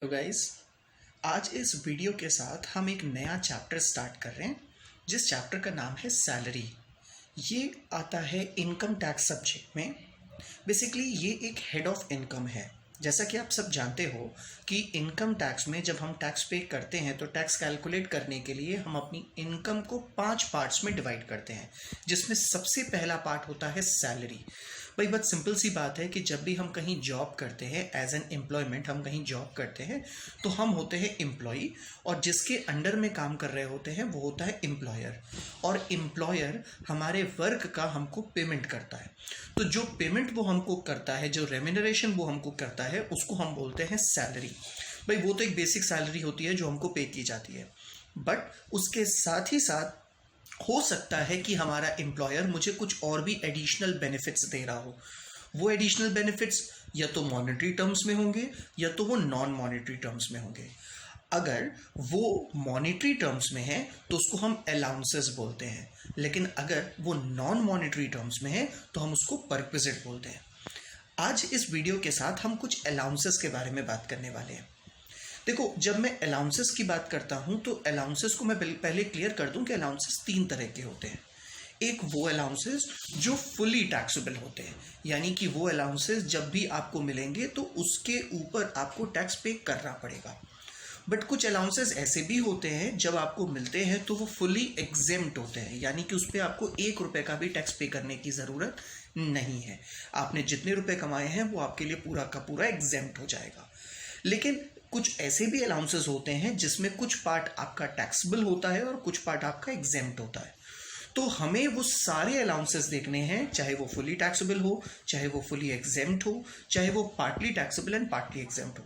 तो गाइस, आज इस वीडियो के साथ हम एक नया चैप्टर स्टार्ट कर रहे हैं जिस चैप्टर का नाम है सैलरी। ये आता है इनकम टैक्स सब्जेक्ट में। बेसिकली ये एक हेड ऑफ इनकम है। जैसा कि आप सब जानते हो कि इनकम टैक्स में जब हम टैक्स पे करते हैं तो टैक्स कैलकुलेट करने के लिए हम अपनी इनकम को 5 पार्ट्स में डिवाइड करते हैं, जिसमें सबसे पहला पार्ट होता है सैलरी। भाई बहुत सिंपल सी बात है कि जब भी हम कहीं जॉब करते हैं, एज एन एम्प्लॉयमेंट हम कहीं जॉब करते हैं तो हम होते हैं एम्प्लॉई, और जिसके अंडर में काम कर रहे होते हैं वो होता है एम्प्लॉयर। और एम्प्लॉयर हमारे वर्क का हमको पेमेंट करता है। तो जो पेमेंट वो हमको करता है, जो रेम्यूनरेशन वो हमको करता है, उसको हम बोलते हैं सैलरी। भाई वो तो एक बेसिक सैलरी होती है जो हमको पे की जाती है, बट उसके साथ ही साथ हो सकता है कि हमारा एम्प्लॉयर मुझे कुछ और भी एडिशनल बेनिफिट्स दे रहा हो। वो एडिशनल बेनिफिट्स या तो मॉनेटरी टर्म्स में होंगे या तो वो नॉन मॉनेटरी टर्म्स में होंगे। अगर वो मॉनेटरी टर्म्स में है तो उसको हम अलाउंसेस बोलते हैं, लेकिन अगर वो नॉन मॉनेटरी टर्म्स में है तो हम उसको परक्विजिट बोलते हैं। आज इस वीडियो के साथ हम कुछ अलाउंसेस के बारे में बात करने वाले हैं। देखो, जब मैं अलाउंसेस की बात करता हूं तो अलाउंसेस को मैं पहले क्लियर कर दूं कि अलाउंसेस 3 तरह के होते हैं। एक वो अलाउंसेस जो फुली टैक्सेबल होते हैं, यानी कि वो अलाउंसेस जब भी आपको मिलेंगे तो उसके ऊपर आपको टैक्स पे करना पड़ेगा। बट कुछ अलाउंसेस ऐसे भी होते हैं जब आपको मिलते हैं तो वो फुली एग्जेम्प्ट होते हैं, यानी कि उस पर आपको 1 रुपये का भी टैक्स पे करने की ज़रूरत नहीं है। आपने जितने रुपए कमाए हैं वो आपके लिए पूरा का पूरा एग्जेम्प्ट हो जाएगा। लेकिन कुछ ऐसे भी अलाउंसेस होते हैं जिसमें कुछ पार्ट आपका टैक्सेबल होता है और कुछ पार्ट आपका एग्जेम्प्ट होता है। तो हमें वो सारे अलाउंसेस देखने हैं, चाहे वो फुली टैक्सेबल हो, चाहे वो फुली एग्जेम्प्ट हो, चाहे वो partly taxable and partly exempt हो।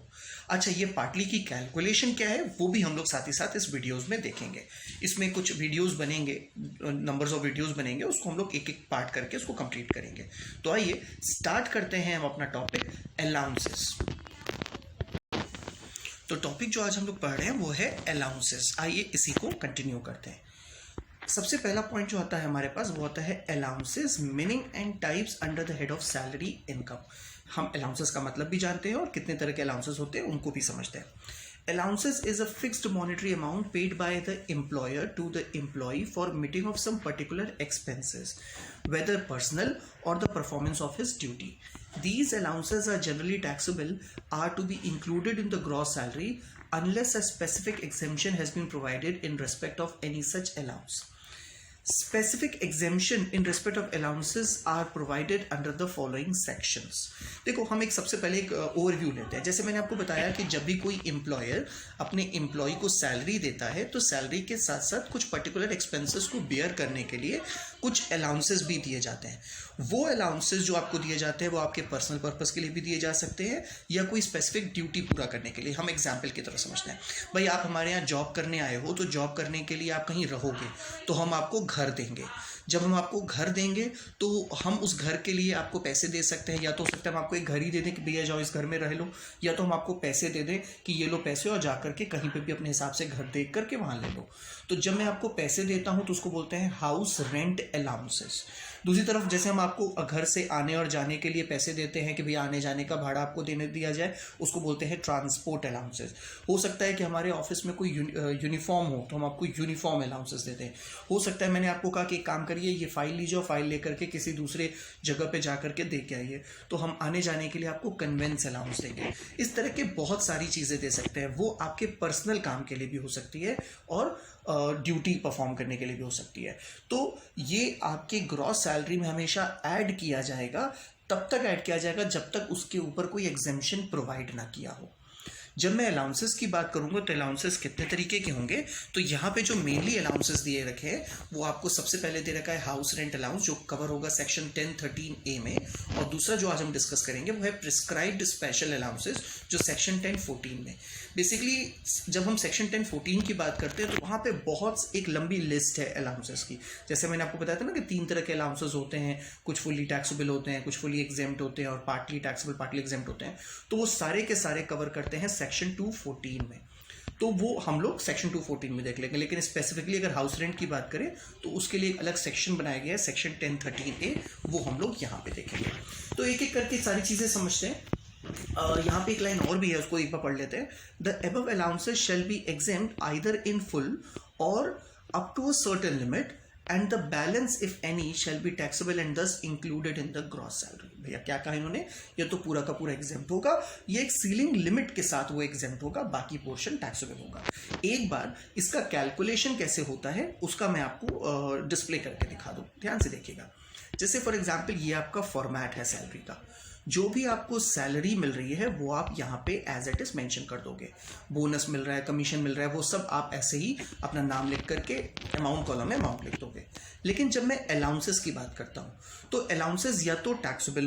अच्छा, ये पार्टली की कैलकुलेशन क्या है वो भी हम लोग साथ ही साथ इस वीडियोस में देखेंगे। इसमें कुछ वीडियोस बनेंगे, नंबर्स ऑफ वीडियोस बनेंगे, उसको हम लोग एक एक पार्ट करके उसको कंप्लीट करेंगे। तो आइए स्टार्ट करते हैं हम अपना टॉपिक अलाउंसेस। तो टॉपिक जो आज हम लोग पढ़ रहे हैं वो है अलाउंसेस। आइए इसी को कंटिन्यू करते हैं। सबसे पहला पॉइंट जो आता है हमारे पास वो आता है allowances, meaning and types under the head of salary income. हम अलाउंसेस का मतलब भी जानते हैं और कितने तरह के अलाउंसेस होते हैं उनको भी समझते हैं। Allowances is a fixed monetary amount paid by the employer to the employee for meeting of some particular expenses, whether personal or the performance of his duty. These allowances are generally taxable, are to be included in the gross salary unless a specific exemption has been provided in respect of any such allowance. Specific exemption in respect of allowances are provided under the following sections. देखो, हम एक सबसे पहले एक overview लेते हैं। जैसे मैंने आपको बताया कि जब भी कोई एम्प्लॉयर अपने एम्प्लॉय को सैलरी देता है तो सैलरी के साथ साथ कुछ पर्टिकुलर एक्सपेंसेस को बेयर करने के लिए कुछ अलाउंसेस भी दिए जाते हैं। वो अलाउंसेस जो आपको दिए जाते हैं वो आपके पर्सनल पर्पस के लिए भी दिए जा सकते हैं या कोई स्पेसिफिक ड्यूटी पूरा करने के लिए। हम एग्जाम्पल की तरह समझते हैं। भाई आप हमारे यहाँ जॉब करने आए हो, तो जॉब करने के लिए आप कहीं रहोगे तो हम आपको घर देंगे। जब हम आपको घर देंगे तो हम उस घर के लिए आपको पैसे दे सकते हैं। या तो हो सकता है हम आपको एक घर ही दे दें कि भैया जाओ इस घर में रह लो, या तो हम आपको पैसे दे दें कि ये लो पैसे और जा करके कहीं पे भी अपने हिसाब से घर देख करके वहाँ ले लो। तो जब मैं आपको पैसे देता हूँ तो उसको बोलते हैं हाउस रेंट अलाउंसेस। दूसरी तरफ जैसे हम आपको घर से आने और जाने के लिए पैसे देते हैं कि भैया आने जाने का भाड़ा आपको देने दिया जाए, उसको बोलते हैं ट्रांसपोर्ट अलाउंसेस। हो सकता है कि हमारे ऑफिस में कोई यूनिफॉर्म हो तो हम आपको यूनिफॉर्म अलाउंसेस देते हैं। हो सकता है मैंने आपको कहा कि एक काम करिए, ये फाइल लीजिए और फाइल लेकर के किसी दूसरे जगह पे जा करके दे के आइए, तो हम आने जाने के लिए आपको कन्वेंस अलाउंस देंगे। इस तरह के बहुत सारी चीज़ें दे सकते हैं। वो आपके पर्सनल काम के लिए भी हो सकती है और ड्यूटी परफॉर्म करने के लिए भी हो सकती है। तो ये आपके ग्रॉस सैलरी में हमेशा ऐड किया जाएगा, तब तक ऐड किया जाएगा जब तक उसके ऊपर कोई एग्जेम्पशन प्रोवाइड ना किया हो। जब मैं अलाउंसेस की बात करूंगा तो अलाउंसेस कितने तरीके के होंगे, तो यहाँ पे जो मेनली अलाउंसेस दिए रखे हैं वो आपको सबसे पहले दे रखा है हाउस रेंट अलाउंस, जो कवर होगा सेक्शन 1013A में। और दूसरा जो आज हम डिस्कस करेंगे वो है प्रिस्क्राइब्ड स्पेशल अलाउंसेस, जो सेक्शन 1014 में। बेसिकली जब हम सेक्शन 1014 की बात करते हैं तो वहाँ पे बहुत एक लंबी लिस्ट है अलाउंसेस की। जैसे मैंने आपको बताया था ना कि 3 तरह के अलाउंसेस होते हैं, कुछ फुली टैक्सेबल होते हैं, कुछ फुली एग्जेम्प्ट होते हैं और पार्टली टैक्सेबल पार्टली एग्जेम्प्ट होते हैं। तो वो सारे के सारे कवर करते हैं सेक्शन 214 में। तो वो हम लोग सेक्शन 214 में देख लेंगे। लेकिन स्पेसिफिकली अगर हाउस रेंट की बात करें तो उसके लिए एक अलग सेक्शन बनाया गया है, सेक्शन 1013A, वो हम लोग यहाँ पे देखेंगे। तो एक एक करके सारी चीज़ें समझते हैं। यहाँ पे एक लाइन और भी है, उसको एक बार पढ़ लेते हैं. The above allowances shall be exempt either in full or up to a certain limit and the balance if any shall be taxable and this included in the gross salary. भैया क्या कहा इन्होंने, ये तो पूरा का पूरा एग्जेम्प्ट होगा, ये एक सीलिंग लिमिट के साथ वो एग्जेम्प्ट होगा, बाकी पोर्शन टैक्सेबल होगा. एक बार इसका कैलकुलेशन कैसे होता है उसका मैं आपको डिस्प्ले करके दिखा दूं, ध्यान से देखिएगा. जैसे फॉर एग्जाम्पल ये आपका फॉर्मेट है सैलरी का, जो भी आपको सैलरी मिल रही है वो आप यहाँ पे एज इट इज मेंशन कर दोगे. बोनस मिल रहा है, कमीशन मिल रहा है, वो सब आप ऐसे ही अपना नाम लिख करके अमाउंट कॉलम में अमाउंट लिख दोगे. लेकिन जब मैं अलाउंसेस की बात करता हूँ तो अलाउंसेस या तो टैक्सेबल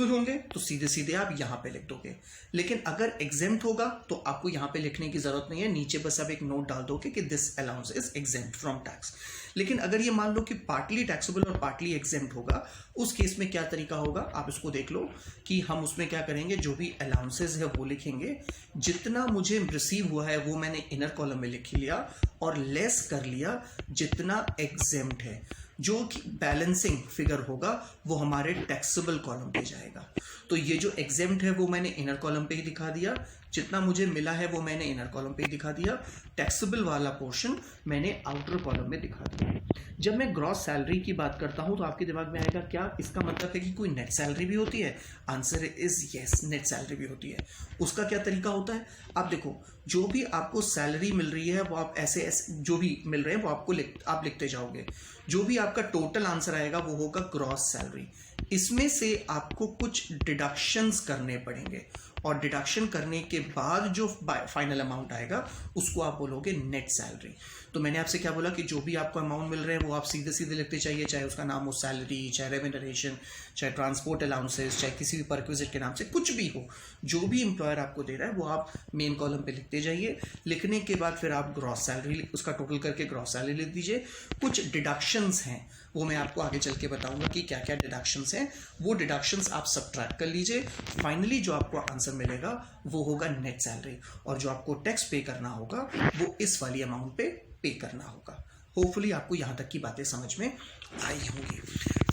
होंगे तो सीधे सीधे आप यहाँ पे लिख दोगे. लेकिन अगर एग्जेम्प्ट होगा तो आपको यहाँ पे लिखने की जरूरत नहीं है, नीचे बस आप एक नोट डाल दोगे कि this allowance is exempt from tax. लेकिन अगर ये मान लो कि पार्टली टैक्सेबल और पार्टली एग्जेम्प्ट होगा, उस केस में क्या तरीका होगा आप इसको देख लो कि हम उसमें क्या करेंगे, जो भी अलाउंसेस है वो लिखेंगे, जितना मुझे रिसीव हुआ है वो मैंने इनर कॉलम में लिख लिया और लेस कर लिया जितना एग्जेम्प्ट है. जो कि बैलेंसिंग फिगर होगा वो हमारे टैक्सेबल कॉलम पे जाएगा. तो ये जो एग्जेम्प्ट है वो मैंने इनर कॉलम पे ही दिखा दिया, जितना मुझे मिला है वो मैंने इनर कॉलम पे ही दिखा दिया, टैक्सेबल वाला पोर्शन मैंने आउटर कॉलम में दिखा दिया. जब मैं ग्रॉस सैलरी की बात करता हूं तो आपके दिमाग में आएगा क्या इसका मतलब है कि कोई नेट सैलरी भी होती है. Answer is yes, net salary भी होती है. उसका क्या तरीका होता है, आप देखो जो भी आपको सैलरी मिल रही है वो आप ऐसे जो भी मिल रहे हैं वो आपको आप लिखते जाओगे. जो भी आपका टोटल आंसर आएगा वो होगा ग्रॉस सैलरी. इसमें से आपको कुछ डिडक्शंस करने पड़ेंगे और डिडक्शन करने के बाद जो फाइनल अमाउंट आएगा उसको आप बोलोगे नेट सैलरी. तो मैंने आपसे क्या बोला कि जो भी आपको अमाउंट मिल रहे हैं वो आप सीधे सीधे लिखते चाहिए, चाहे उसका नाम हो सैलरी, चाहे रेम्यूनरेशन, चाहे ट्रांसपोर्ट अलाउंसेस, चाहे किसी भी परक्विजिट के नाम से कुछ भी हो, जो भी एम्प्लॉयर आपको दे रहा है वो आप मेन कॉलम पे लिखते जाइए. लिखने के बाद फिर आप ग्रॉस सैलरी उसका टोटल करके ग्रॉस सैलरी लिख दीजिए. कुछ डिडक्शंस हैं वो मैं आपको आगे चल के बताऊंगा कि क्या क्या डिडक्शंस हैं, वो डिडक्शंस आप सबट्रैक्ट कर लीजिए. फाइनली जो आपको आंसर मिलेगा वो होगा नेट सैलरी, और जो आपको टैक्स पे करना होगा वो इस वाली अमाउंट पे करना होगा. होपफुली आपको यहाँ तक की बातें समझ में आई होंगी.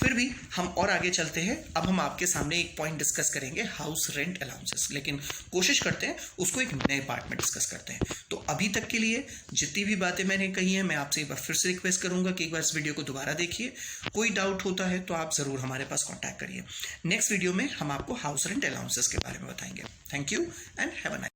फिर भी हम और आगे चलते हैं. अब हम आपके सामने एक पॉइंट डिस्कस करेंगे, हाउस रेंट अलाउंसेस, लेकिन कोशिश करते हैं उसको एक नए पार्ट में डिस्कस करते हैं. तो अभी तक के लिए जितनी भी बातें मैंने कही हैं मैं आपसे एक बार फिर से रिक्वेस्ट करूंगा कि एक बार इस वीडियो को दोबारा देखिए. कोई डाउट होता है तो आप ज़रूर हमारे पास कॉन्टैक्ट करिए. नेक्स्ट वीडियो में हम आपको हाउस रेंट अलाउंसेस के बारे में बताएंगे. Thank you and have a nice